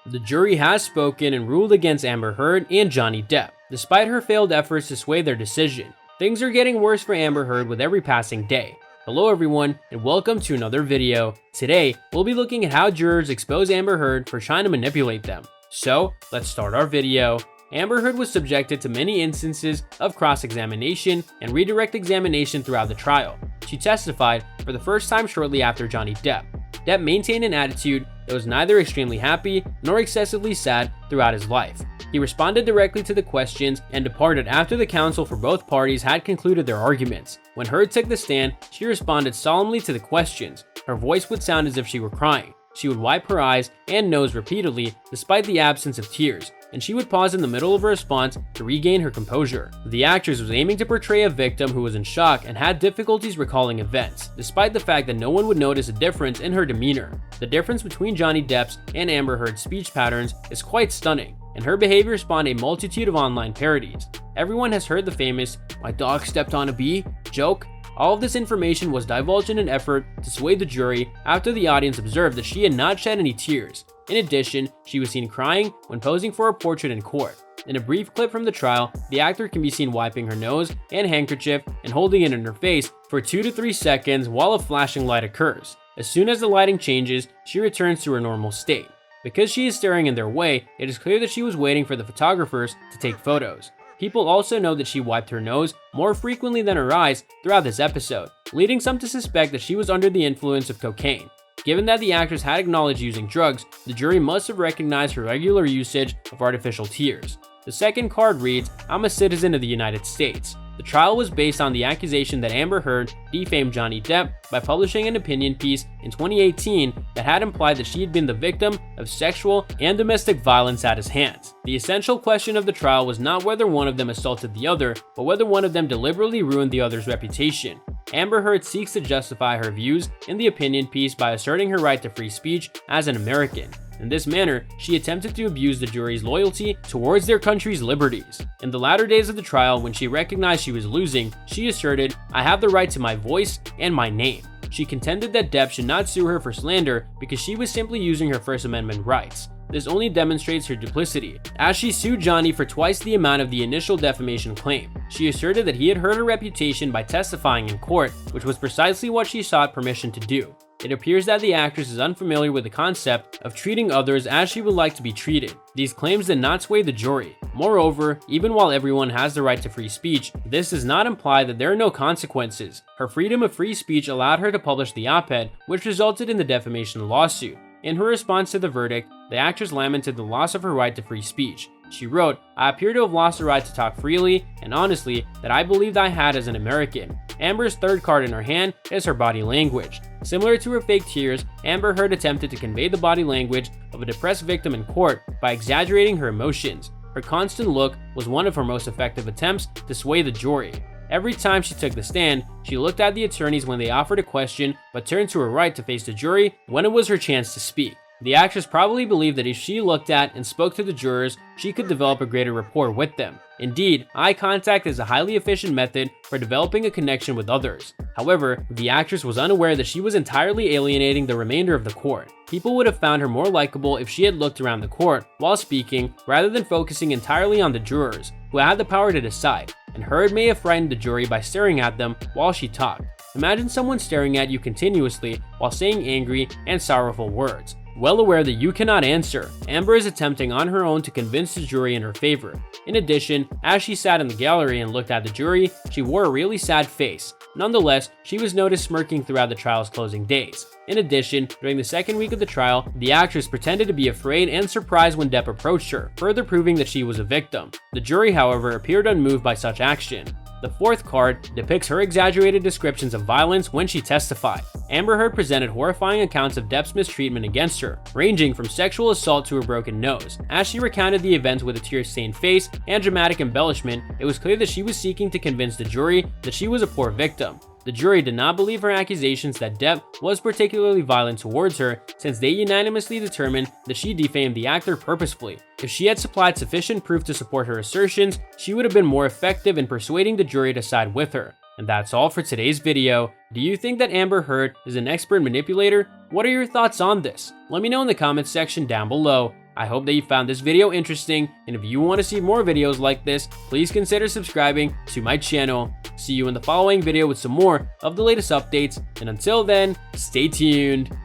The jury has spoken and ruled against Amber Heard and Johnny Depp, despite her failed efforts to sway their decision. Things are getting worse for Amber Heard with every passing day. Hello everyone, and welcome to another video. Today, we'll be looking at how jurors expose Amber Heard for trying to manipulate them. So, let's start our video. Amber Heard was subjected to many instances of cross-examination and redirect examination throughout the trial. She testified for the first time shortly after Johnny Depp. Depp maintained an attitude that was neither extremely happy nor excessively sad throughout his life. He responded directly to the questions and departed after the counsel for both parties had concluded their arguments. When Heard took the stand, she responded solemnly to the questions. Her voice would sound as if she were crying. She would wipe her eyes and nose repeatedly despite the absence of tears, and she would pause in the middle of a response to regain her composure. The actress was aiming to portray a victim who was in shock and had difficulties recalling events, despite the fact that no one would notice a difference in her demeanor. The difference between Johnny Depp's and Amber Heard's speech patterns is quite stunning, and her behavior spawned a multitude of online parodies. Everyone has heard the famous "my dog stepped on a bee" joke. All of this information was divulged in an effort to sway the jury after the audience observed that she had not shed any tears. In addition, she was seen crying when posing for a portrait in court. In a brief clip from the trial, the actor can be seen wiping her nose and handkerchief and holding it in her face for 2 to 3 seconds while a flashing light occurs. As soon as the lighting changes, she returns to her normal state. Because she is staring in their way, it is clear that she was waiting for the photographers to take photos. People also know that she wiped her nose more frequently than her eyes throughout this episode, leading some to suspect that she was under the influence of cocaine. Given that the actress had acknowledged using drugs, the jury must have recognized her regular usage of artificial tears. The second card reads, "I'm a citizen of the United States." The trial was based on the accusation that Amber Heard defamed Johnny Depp by publishing an opinion piece in 2018 that had implied that she had been the victim of sexual and domestic violence at his hands. The essential question of the trial was not whether one of them assaulted the other, but whether one of them deliberately ruined the other's reputation. Amber Heard seeks to justify her views in the opinion piece by asserting her right to free speech as an American. In this manner, she attempted to abuse the jury's loyalty towards their country's liberties. In the latter days of the trial, when she recognized she was losing, she asserted, "I have the right to my voice and my name." She contended that Depp should not sue her for slander because she was simply using her First Amendment rights. This only demonstrates her duplicity, as she sued Johnny for twice the amount of the initial defamation claim. She asserted that he had hurt her reputation by testifying in court, which was precisely what she sought permission to do. It appears that the actress is unfamiliar with the concept of treating others as she would like to be treated. These claims did not sway the jury. Moreover, even while everyone has the right to free speech, this does not imply that there are no consequences. Her freedom of free speech allowed her to publish the op-ed, which resulted in the defamation lawsuit. In her response to the verdict, the actress lamented the loss of her right to free speech. She wrote, "I appear to have lost the right to talk freely, and honestly, that I believed I had as an American." Amber's third card in her hand is her body language. Similar to her fake tears, Amber Heard attempted to convey the body language of a depressed victim in court by exaggerating her emotions. Her constant look was one of her most effective attempts to sway the jury. Every time she took the stand, she looked at the attorneys when they offered a question, but turned to her right to face the jury when it was her chance to speak. The actress probably believed that if she looked at and spoke to the jurors, she could develop a greater rapport with them. Indeed, eye contact is a highly efficient method for developing a connection with others. However, the actress was unaware that she was entirely alienating the remainder of the court. People would have found her more likable if she had looked around the court while speaking, rather than focusing entirely on the jurors, who had the power to decide, and Heard may have frightened the jury by staring at them while she talked. Imagine someone staring at you continuously while saying angry and sorrowful words. Well aware that you cannot answer, Amber is attempting on her own to convince the jury in her favor. In addition, as she sat in the gallery and looked at the jury, she wore a really sad face. Nonetheless, she was noticed smirking throughout the trial's closing days. In addition, during the second week of the trial, the actress pretended to be afraid and surprised when Depp approached her, further proving that she was a victim. The jury, however, appeared unmoved by such action. The fourth card depicts her exaggerated descriptions of violence when she testified. Amber Heard presented horrifying accounts of Depp's mistreatment against her, ranging from sexual assault to her broken nose. As she recounted the events with a tear-stained face and dramatic embellishment, it was clear that she was seeking to convince the jury that she was a poor victim. The jury did not believe her accusations that Depp was particularly violent towards her, since they unanimously determined that she defamed the actor purposefully. If she had supplied sufficient proof to support her assertions, she would have been more effective in persuading the jury to side with her. And that's all for today's video. Do you think that Amber Heard is an expert manipulator? What are your thoughts on this? Let me know in the comments section down below. I hope that you found this video interesting, and if you want to see more videos like this, please consider subscribing to my channel. See you in the following video with some more of the latest updates, and until then, stay tuned.